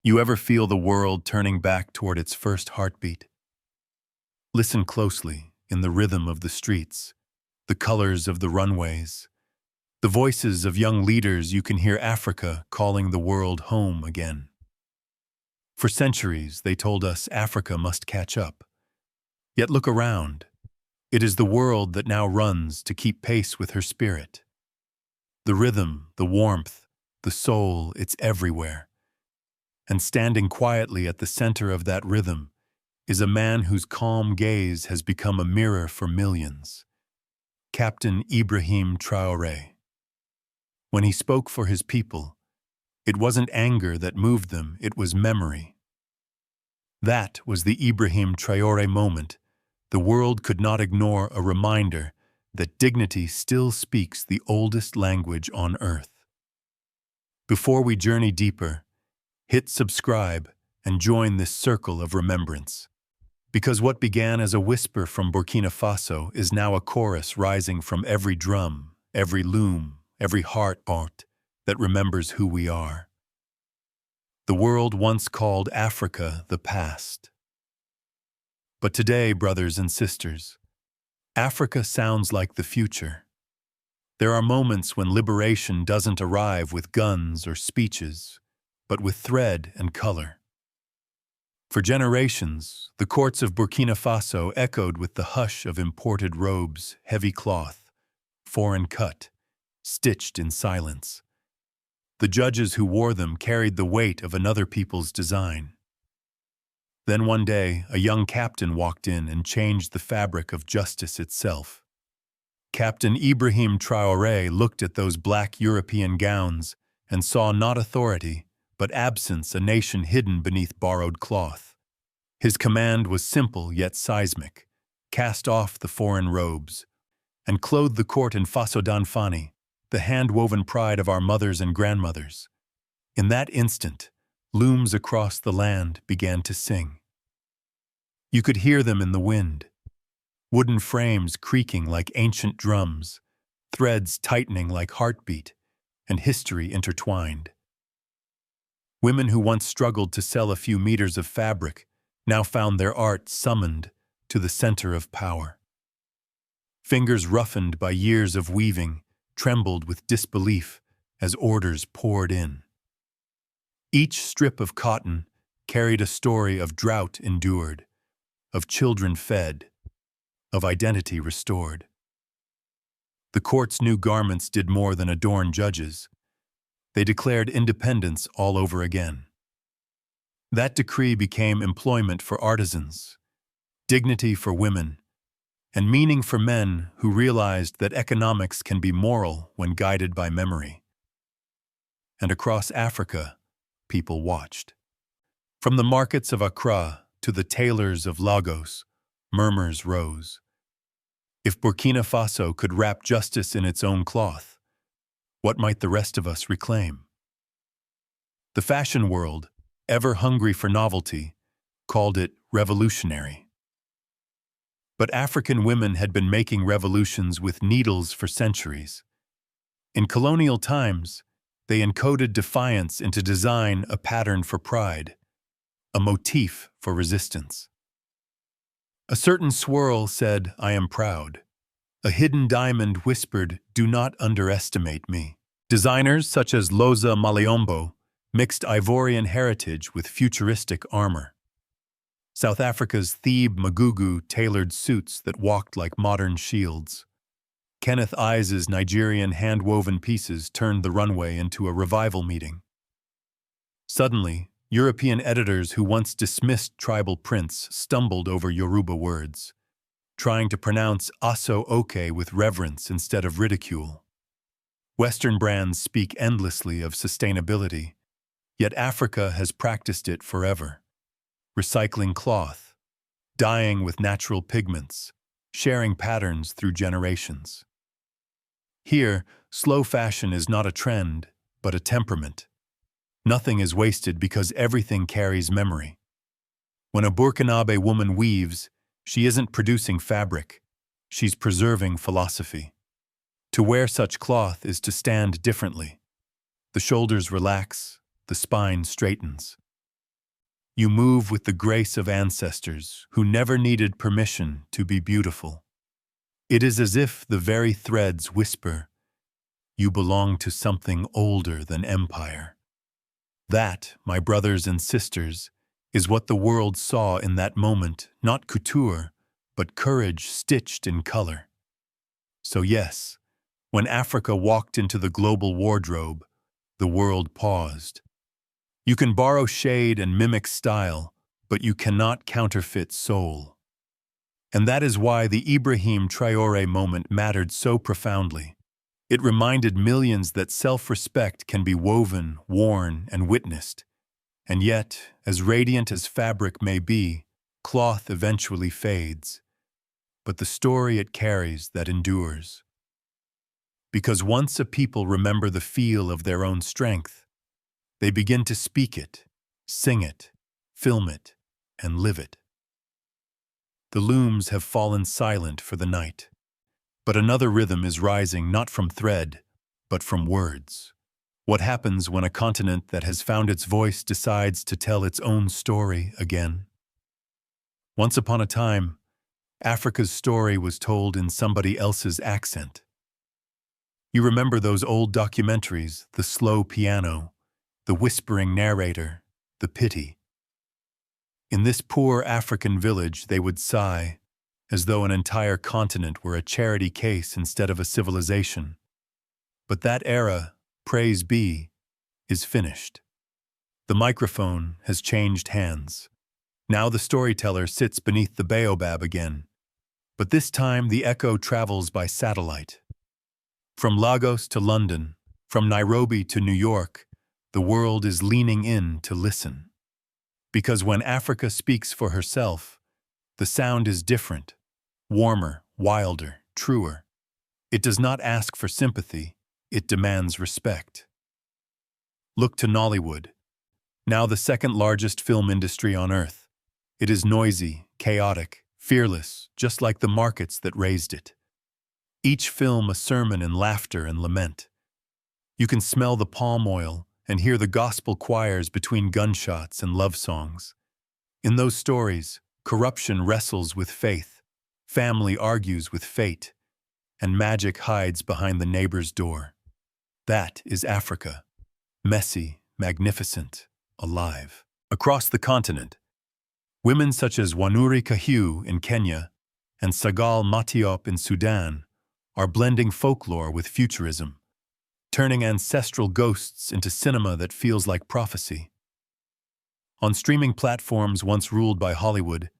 You ever feel the world turning back toward its first heartbeat? Listen closely in the rhythm of the streets, the colors of the runways, the voices of young leaders. You can hear Africa calling the world home again. For centuries, they told us Africa must catch up. Yet look around. It is the world that now runs to keep pace with her spirit. The rhythm, the warmth, the soul, it's everywhere. And standing quietly at the center of that rhythm is a man whose calm gaze has become a mirror for millions. Captain Ibrahim Traoré. When he spoke for his people, it wasn't anger that moved them, it was memory. That was the Ibrahim Traoré moment. The world could not ignore a reminder that dignity still speaks the oldest language on earth. Before we journey deeper, hit subscribe and join this circle of remembrance. Because what began as a whisper from Burkina Faso is now a chorus rising from every drum, every loom, every heart that remembers who we are. The world once called Africa the past. But today, brothers and sisters, Africa sounds like the future. There are moments when liberation doesn't arrive with guns or speeches, but with thread and color. For generations, the courts of Burkina Faso echoed with the hush of imported robes, heavy cloth, foreign cut, stitched in silence. The judges who wore them carried the weight of another people's design. Then one day, a young captain walked in and changed the fabric of justice itself. Captain Ibrahim Traoré looked at those black European gowns and saw not authority, but absence, a nation hidden beneath borrowed cloth. His command was simple yet seismic: cast off the foreign robes and clothe the court in Faso Dan Fani, the hand-woven pride of our mothers and grandmothers. In that instant, looms across the land began to sing. You could hear them in the wind, wooden frames creaking like ancient drums, threads tightening like heartbeat, and history intertwined. Women who once struggled to sell a few meters of fabric now found their art summoned to the center of power. Fingers roughened by years of weaving trembled with disbelief as orders poured in. Each strip of cotton carried a story of drought endured, of children fed, of identity restored. The court's new garments did more than adorn judges. They declared independence all over again. That decree became employment for artisans, dignity for women, and meaning for men who realized that economics can be moral when guided by memory. And across Africa, people watched. From the markets of Accra to the tailors of Lagos, murmurs rose. If Burkina Faso could wrap justice in its own cloth, what might the rest of us reclaim? The fashion world, ever hungry for novelty, called it revolutionary. But African women had been making revolutions with needles for centuries. In colonial times, they encoded defiance into design, a pattern for pride, a motif for resistance. A certain swirl said, "I am proud." A hidden diamond whispered, "Do not underestimate me." Designers such as Loza Maliombo mixed Ivorian heritage with futuristic armor. South Africa's Thebe Magugu tailored suits that walked like modern shields. Kenneth Ives' Nigerian hand-woven pieces turned the runway into a revival meeting. Suddenly, European editors who once dismissed tribal prints stumbled over Yoruba words, trying to pronounce aso oke with reverence instead of ridicule. Western brands speak endlessly of sustainability, yet Africa has practiced it forever. Recycling cloth, dyeing with natural pigments, sharing patterns through generations. Here, slow fashion is not a trend, but a temperament. Nothing is wasted because everything carries memory. When a Burkinabe woman weaves, she isn't producing fabric, she's preserving philosophy. To wear such cloth is to stand differently. The shoulders relax, the spine straightens. You move with the grace of ancestors who never needed permission to be beautiful. It is as if the very threads whisper, "You belong to something older than empire." That, my brothers and sisters, is what the world saw in that moment, not couture, but courage stitched in color. So yes, when Africa walked into the global wardrobe, the world paused. You can borrow shade and mimic style, but you cannot counterfeit soul. And that is why the Ibrahim Traoré moment mattered so profoundly. It reminded millions that self-respect can be woven, worn, and witnessed. And yet, as radiant as fabric may be, cloth eventually fades. But the story it carries that endures. Because once a people remember the feel of their own strength, they begin to speak it, sing it, film it, and live it. The looms have fallen silent for the night. But another rhythm is rising not from thread, but from words. What happens when a continent that has found its voice decides to tell its own story again? Once upon a time, Africa's story was told in somebody else's accent. You remember those old documentaries, the slow piano, the whispering narrator, the pity. In this poor African village, they would sigh, as though an entire continent were a charity case instead of a civilization. But that era, praise be, is finished. The microphone has changed hands. Now the storyteller sits beneath the baobab again. But this time the echo travels by satellite. From Lagos to London, from Nairobi to New York, the world is leaning in to listen. Because when Africa speaks for herself, the sound is different. Warmer, wilder, truer. It does not ask for sympathy, it demands respect. Look to Nollywood, now the second largest film industry on earth. It is noisy, chaotic, fearless, just like the markets that raised it. Each film a sermon in laughter and lament. You can smell the palm oil and hear the gospel choirs between gunshots and love songs. In those stories, corruption wrestles with faith. Family argues with fate, and magic hides behind the neighbor's door. That is Africa. Messy, magnificent, alive. Across the continent, women such as Wanuri Kahiu in Kenya and Sagal Matiop in Sudan are blending folklore with futurism, turning ancestral ghosts into cinema that feels like prophecy. On streaming platforms once ruled by Hollywood,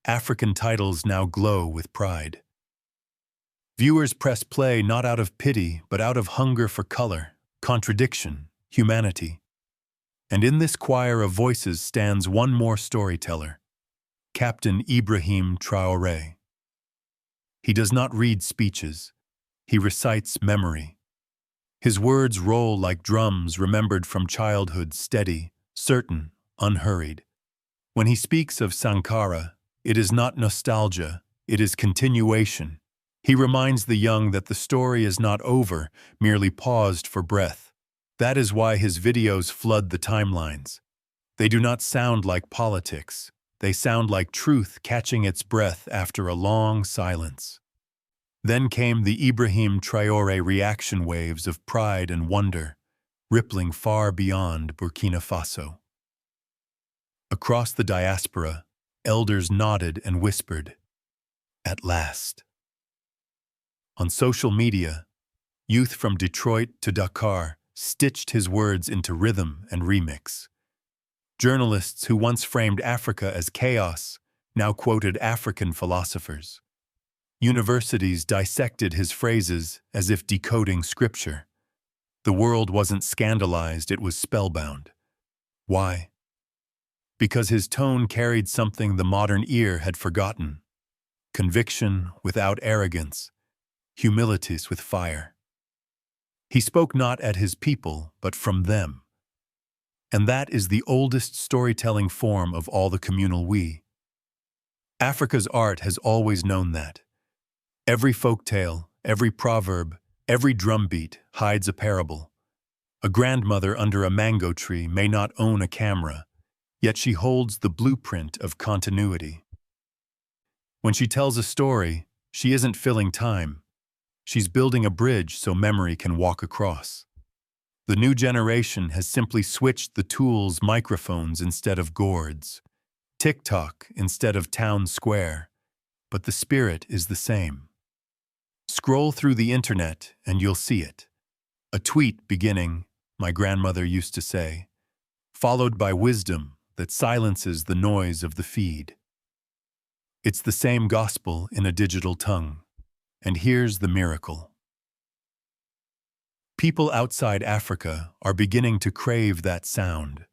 African titles now glow with pride. Viewers press play not out of pity, but out of hunger for color, contradiction, humanity. And in this choir of voices stands one more storyteller, Captain Ibrahim Traoré. He does not read speeches, he recites memory. His words roll like drums remembered from childhood, steady, certain, unhurried. When he speaks of Sankara, it is not nostalgia, it is continuation. He reminds the young that the story is not over, merely paused for breath. That is why his videos flood the timelines. They do not sound like politics. They sound like truth catching its breath after a long silence. Then came the Ibrahim Traoré reaction waves of pride and wonder, rippling far beyond Burkina Faso. Across the diaspora, elders nodded and whispered, "At last." On social media, youth from Detroit to Dakar stitched his words into rhythm and remix. Journalists who once framed Africa as chaos now quoted African philosophers. Universities dissected his phrases as if decoding scripture. The world wasn't scandalized, it was spellbound. Why? Because his tone carried something the modern ear had forgotten. Conviction without arrogance, humility with fire. He spoke not at his people, but from them. And that is the oldest storytelling form of all the communal we. Africa's art has always known that. Every folktale, every proverb, every drumbeat hides a parable. A grandmother under a mango tree may not own a camera, yet she holds the blueprint of continuity. When she tells a story, she isn't filling time. She's building a bridge so memory can walk across. The new generation has simply switched the tools, microphones instead of gourds, TikTok instead of town square, but the spirit is the same. Scroll through the internet and you'll see it. A tweet beginning, "My grandmother used to say," followed by wisdom that silences the noise of the feed. It's the same gospel in a digital tongue. And here's the miracle. People outside Africa are beginning to crave that sound.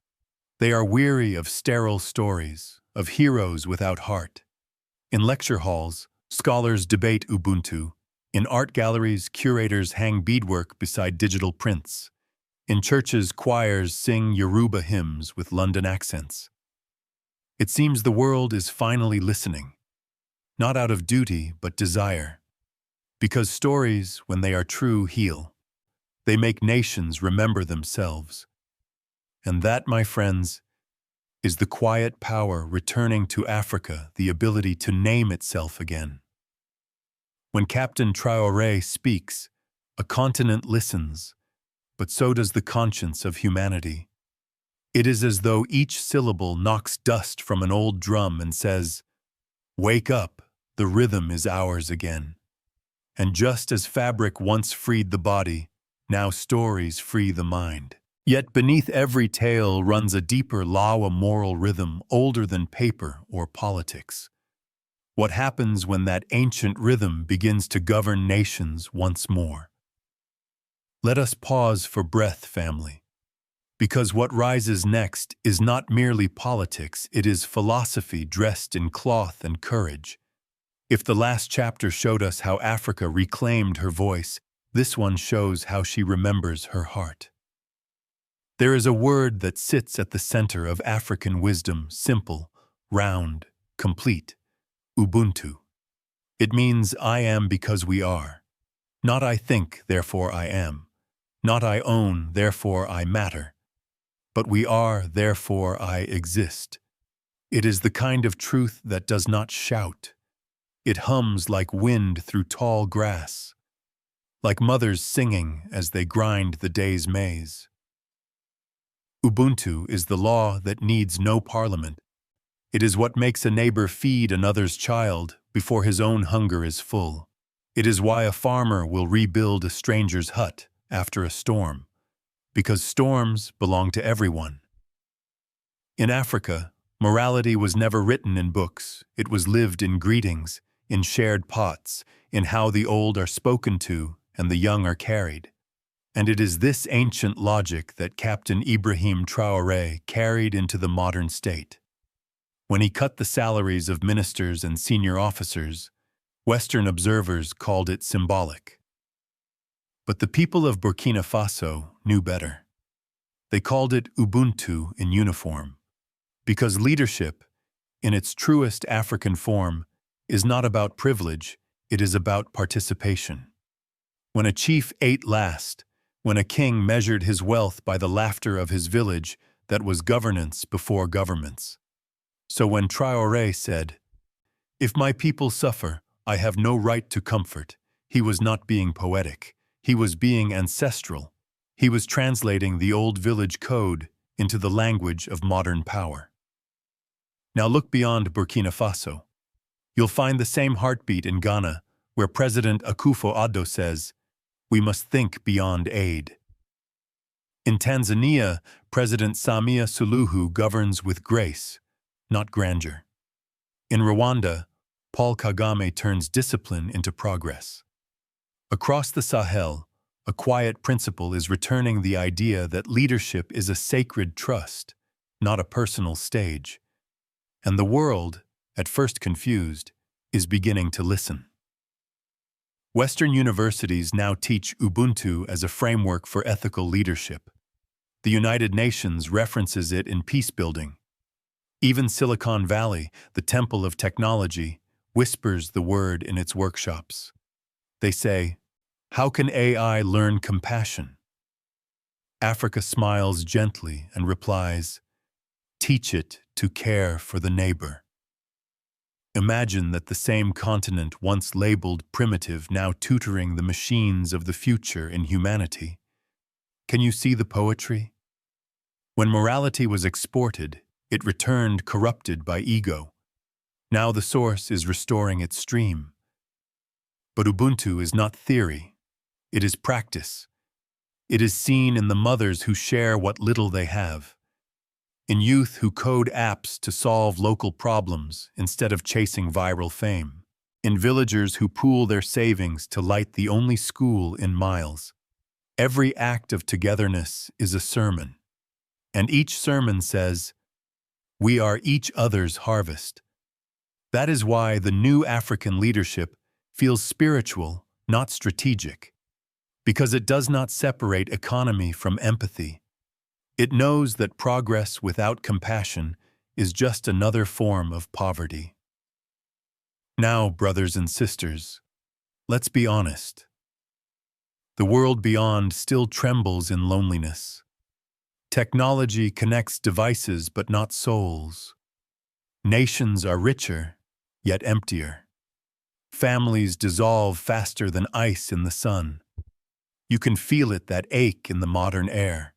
They are weary of sterile stories, of heroes without heart. In lecture halls, scholars debate Ubuntu. In art galleries, curators hang beadwork beside digital prints. In churches, choirs sing Yoruba hymns with London accents. It seems the world is finally listening, not out of duty but desire. Because stories, when they are true, heal. They make nations remember themselves. And that, my friends, is the quiet power returning to Africa, the ability to name itself again. When Captain Traoré speaks, a continent listens, but so does the conscience of humanity. It is as though each syllable knocks dust from an old drum and says, "Wake up, the rhythm is ours again." And just as fabric once freed the body, now stories free the mind. Yet beneath every tale runs a deeper law, a moral rhythm older than paper or politics. What happens when that ancient rhythm begins to govern nations once more? Let us pause for breath, family. Because what rises next is not merely politics, it is philosophy dressed in cloth and courage. If the last chapter showed us how Africa reclaimed her voice, this one shows how she remembers her heart. There is a word that sits at the center of African wisdom, simple, round, complete: Ubuntu. It means I am because we are. Not I think, therefore I am. Not I own, therefore I matter. But we are, therefore I exist. It is the kind of truth that does not shout. It hums like wind through tall grass, like mothers singing as they grind the day's maize. Ubuntu is the law that needs no parliament. It is what makes a neighbor feed another's child before his own hunger is full. It is why a farmer will rebuild a stranger's hut after a storm, because storms belong to everyone. In Africa, morality was never written in books. It was lived in greetings, in shared pots, in how the old are spoken to and the young are carried. And it is this ancient logic that Captain Ibrahim Traoré carried into the modern state. When he cut the salaries of ministers and senior officers, Western observers called it symbolic. But the people of Burkina Faso knew better. They called it Ubuntu in uniform, because leadership, in its truest African form, is not about privilege, it is about participation. When a chief ate last, when a king measured his wealth by the laughter of his village, that was governance before governments. So when Traoré said, "If my people suffer, I have no right to comfort," he was not being poetic, he was being ancestral. He was translating the old village code into the language of modern power. Now look beyond Burkina Faso. You'll find the same heartbeat in Ghana, where President Akufo-Addo says, "We must think beyond aid." In Tanzania, President Samia Suluhu governs with grace, not grandeur. In Rwanda, Paul Kagame turns discipline into progress. Across the Sahel, a quiet principle is returning the idea that leadership is a sacred trust, not a personal stage. And the world, at first confused, is beginning to listen. Western universities now teach Ubuntu as a framework for ethical leadership. The United Nations references it in peacebuilding. Even Silicon Valley, the temple of technology, whispers the word in its workshops. They say, "How can AI learn compassion?" Africa smiles gently and replies, teach it to care for the neighbor. Imagine that the same continent once labeled primitive now tutoring the machines of the future in humanity. Can you see the poetry? When morality was exported, it returned corrupted by ego. Now the source is restoring its stream. But Ubuntu is not theory. It is practice. It is seen in the mothers who share what little they have, in youth who code apps to solve local problems instead of chasing viral fame, in villagers who pool their savings to light the only school in miles. Every act of togetherness is a sermon, and each sermon says, "We are each other's harvest." That is why the new African leadership feels spiritual, not strategic, because it does not separate economy from empathy. It knows that progress without compassion is just another form of poverty. Now, brothers and sisters, let's be honest. The world beyond still trembles in loneliness. Technology connects devices but not souls. Nations are richer, yet emptier. Families dissolve faster than ice in the sun. You can feel it, that ache in the modern air.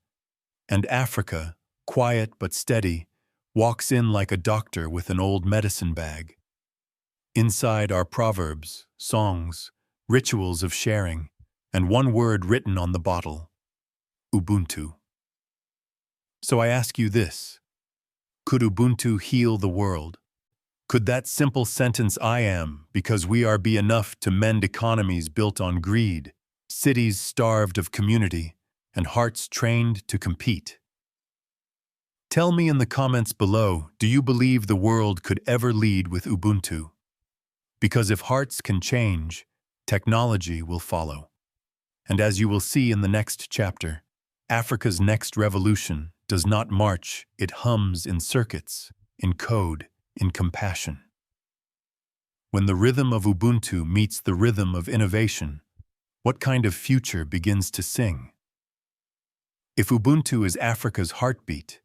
And Africa, quiet but steady, walks in like a doctor with an old medicine bag. Inside are proverbs, songs, rituals of sharing, and one word written on the bottle: Ubuntu. So I ask you this: could Ubuntu heal the world? Could that simple sentence, "I am, because we are," be enough to mend economies built on greed, cities starved of community, and hearts trained to compete? Tell me in the comments below, do you believe the world could ever lead with Ubuntu? Because if hearts can change, technology will follow. And as you will see in the next chapter, Africa's next revolution does not march, it hums in circuits, in code, in compassion. When the rhythm of Ubuntu meets the rhythm of innovation, what kind of future begins to sing? If Ubuntu is Africa's heartbeat,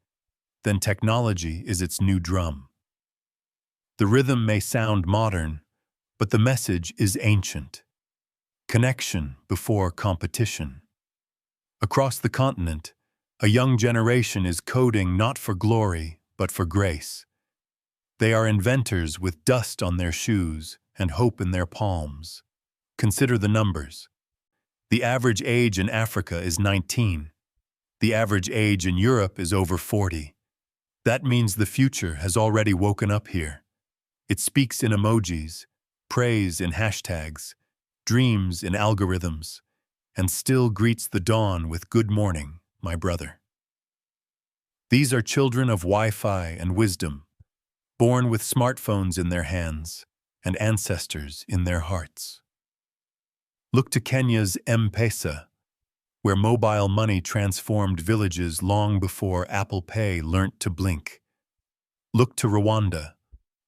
then technology is its new drum. The rhythm may sound modern, but the message is ancient. Connection before competition. Across the continent, a young generation is coding not for glory, but for grace. They are inventors with dust on their shoes and hope in their palms. Consider the numbers. The average age in Africa is 19. The average age in Europe is over 40. That means the future has already woken up here. It speaks in emojis, prays in hashtags, dreams in algorithms, and still greets the dawn with "Good morning, my brother." These are children of Wi-Fi and wisdom, born with smartphones in their hands and ancestors in their hearts. Look to Kenya's M-Pesa, where mobile money transformed villages long before Apple Pay learnt to blink. Look to Rwanda,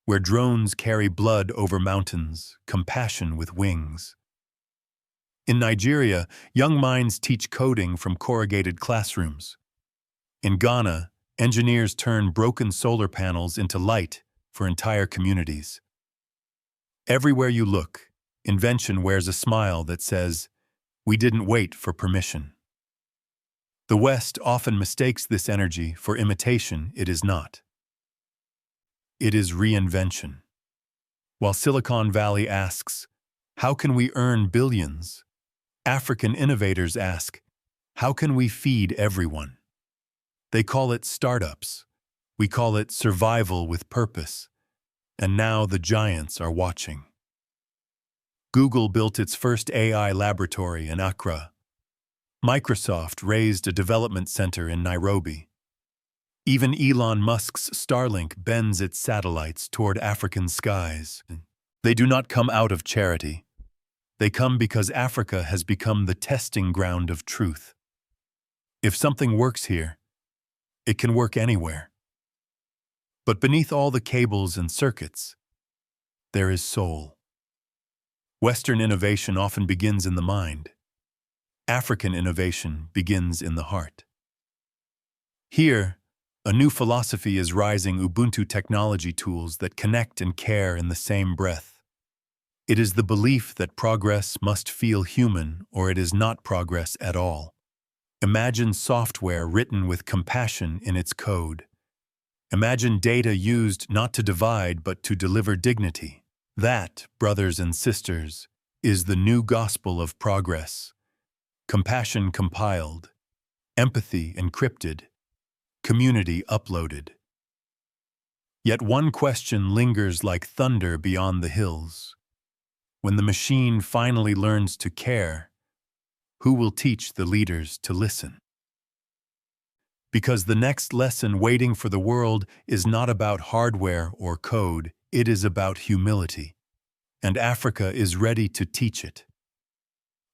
where drones carry blood over mountains, compassion with wings. In Nigeria, young minds teach coding from corrugated classrooms. In Ghana, engineers turn broken solar panels into light for entire communities. Everywhere you look, invention wears a smile that says, "We didn't wait for permission." The West often mistakes this energy for imitation. It is not. It is reinvention. While Silicon Valley asks, "How can we earn billions?" African innovators ask, "How can we feed everyone?" They call it startups. We call it survival with purpose. And now the giants are watching. Google built its first AI laboratory in Accra. Microsoft raised a development center in Nairobi. Even Elon Musk's Starlink bends its satellites toward African skies. They do not come out of charity. They come because Africa has become the testing ground of truth. If something works here, it can work anywhere. But beneath all the cables and circuits, there is soul. Western innovation often begins in the mind. African innovation begins in the heart. Here, A new philosophy is rising: Ubuntu technology tools that connect and care in the same breath. It is the belief that progress must feel human or it is not progress at all. Imagine software written with compassion in its code. Imagine data used not to divide but to deliver dignity. That, brothers and sisters, is the new gospel of progress. Compassion compiled, empathy encrypted, community uploaded. Yet one question lingers like thunder beyond the hills. When the machine finally learns to care, who will teach the leaders to listen? Because the next lesson waiting for the world is not about hardware or code, it is about humility. And Africa is ready to teach it.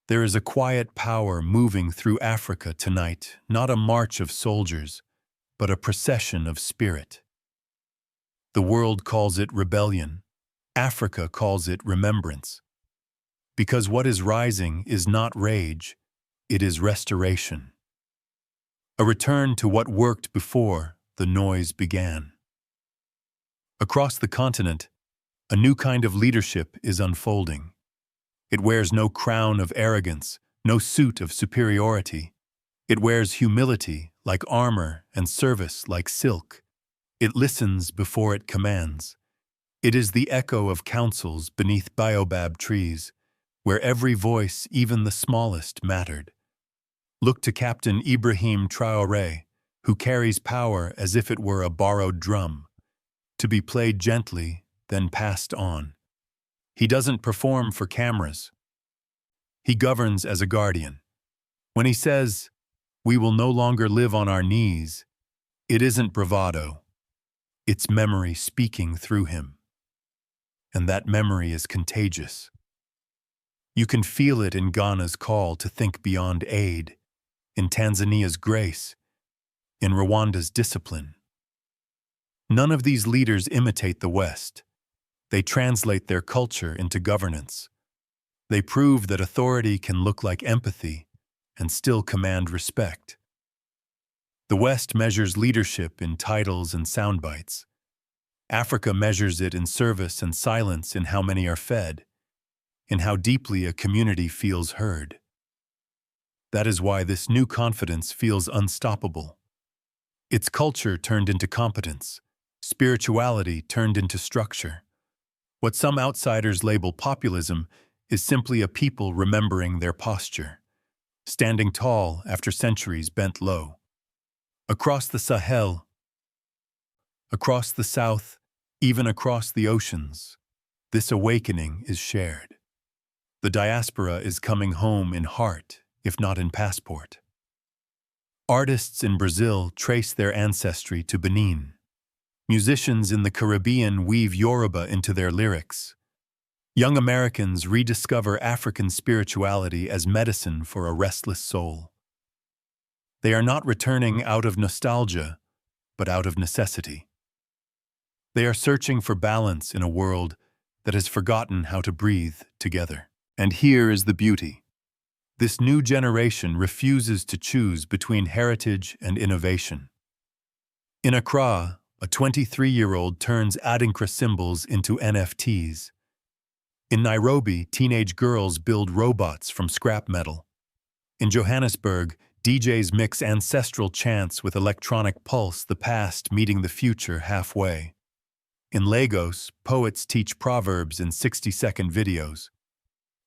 There is a quiet power moving through Africa tonight, not a march of soldiers, but a procession of spirit. The world calls it rebellion. Africa calls it remembrance. Because what is rising is not rage, it is restoration. A return to what worked before the noise began. Across the continent, a new kind of leadership is unfolding. It wears no crown of arrogance, no suit of superiority. It wears humility like armor and service like silk. It listens before it commands. It is the echo of councils beneath baobab trees, where every voice, even the smallest, mattered. Look to Captain Ibrahim Traoré, who carries power as if it were a borrowed drum, to be played gently, then passed on. He doesn't perform for cameras. He governs as a guardian. When he says, "We will no longer live on our knees," it isn't bravado. It's memory speaking through him. And that memory is contagious. You can feel it in Ghana's call to think beyond aid, in Tanzania's grace, in Rwanda's discipline. None of these leaders imitate the West. They translate their culture into governance. They prove that authority can look like empathy and still command respect. The West measures leadership in titles and sound bites. Africa measures it in service and silence, in how many are fed, in how deeply a community feels heard. That is why this new confidence feels unstoppable. It's culture turned into competence, spirituality turned into structure. What some outsiders label populism is simply a people remembering their posture, standing tall after centuries bent low. Across the Sahel, across the South, even across the oceans, this awakening is shared. The diaspora is coming home in heart, if not in passport. Artists in Brazil trace their ancestry to Benin. Musicians in the Caribbean weave Yoruba into their lyrics. Young Americans rediscover African spirituality as medicine for a restless soul. They are not returning out of nostalgia, but out of necessity. They are searching for balance in a world that has forgotten how to breathe together. And here is the beauty. This new generation refuses to choose between heritage and innovation. In Accra, a 23-year-old turns Adinkra symbols into NFTs. In Nairobi, teenage girls build robots from scrap metal. In Johannesburg, DJs mix ancestral chants with electronic pulse, the past meeting the future halfway. In Lagos, poets teach proverbs in 60-second videos.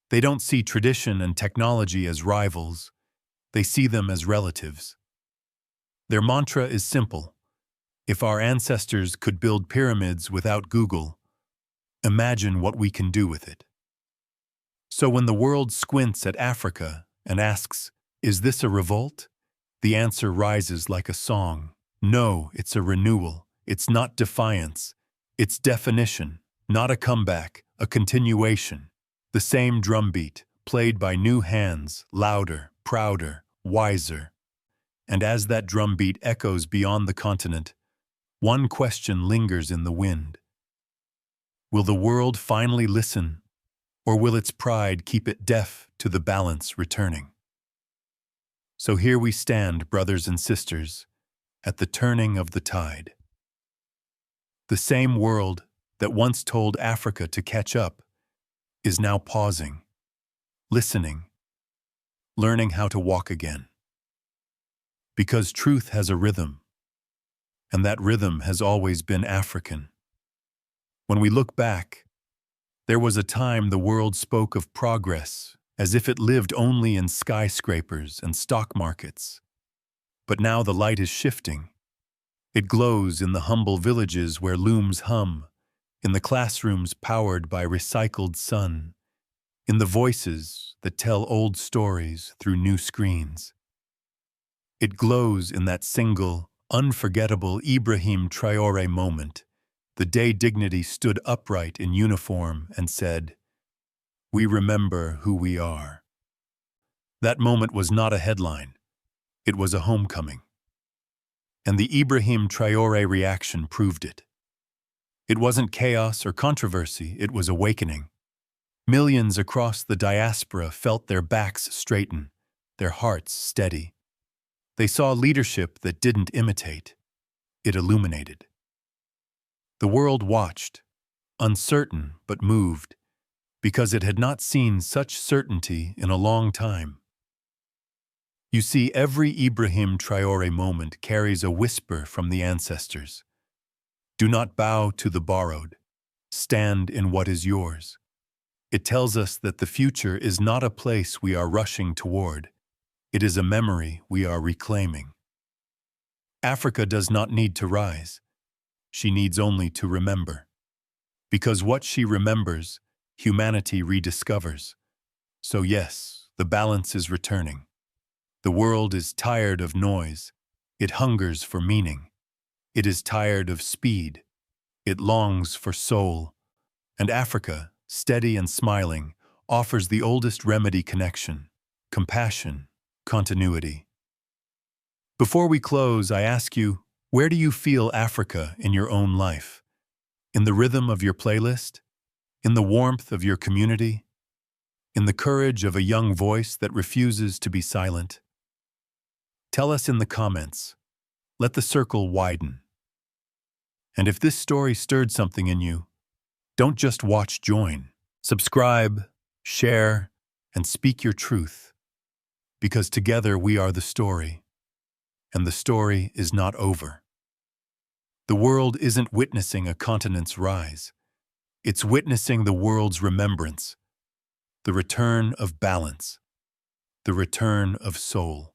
They don't see tradition and technology as rivals. They see them as relatives. Their mantra is simple. If our ancestors could build pyramids without Google, imagine what we can do with it. So when the world squints at Africa and asks, "Is this a revolt?" the answer rises like a song. No, it's a renewal. It's not defiance. It's definition, not a comeback, a continuation. The same drumbeat, played by new hands, louder, prouder, wiser. And as that drumbeat echoes beyond the continent, one question lingers in the wind. Will the world finally listen, or will its pride keep it deaf to the balance returning? So here we stand, brothers and sisters, at the turning of the tide. The same world that once told Africa to catch up is now pausing, listening, learning how to walk again. Because truth has a rhythm, and that rhythm has always been African. When we look back, there was a time the world spoke of progress as if it lived only in skyscrapers and stock markets. But now the light is shifting. It glows in the humble villages where looms hum, in the classrooms powered by recycled sun, in the voices that tell old stories through new screens. It glows in that single, unforgettable Ibrahim Traoré moment, the day dignity stood upright in uniform and said, "We remember who we are." That moment was not a headline. It was a homecoming. And the Ibrahim Traoré reaction proved it. It wasn't chaos or controversy, it was awakening. Millions across the diaspora felt their backs straighten, their hearts steady. They saw leadership that didn't imitate, it illuminated. The world watched, uncertain but moved, because it had not seen such certainty in a long time. You see, every Ibrahim Traoré moment carries a whisper from the ancestors. Do not bow to the borrowed. Stand in what is yours. It tells us that the future is not a place we are rushing toward. It is a memory we are reclaiming. Africa does not need to rise. She needs only to remember. Because what she remembers, humanity rediscovers. So yes, the balance is returning. The world is tired of noise. It hungers for meaning. It is tired of speed. It longs for soul. And Africa, steady and smiling, offers the oldest remedy: connection, compassion, continuity. Before we close, I ask you, where do you feel Africa in your own life? In the rhythm of your playlist? In the warmth of your community? In the courage of a young voice that refuses to be silent? Tell us in the comments. Let the circle widen. And if this story stirred something in you, don't just watch, join. Subscribe, share, and speak your truth. Because together we are the story. And the story is not over. The world isn't witnessing a continent's rise. It's witnessing the world's remembrance, the return of balance, the return of soul.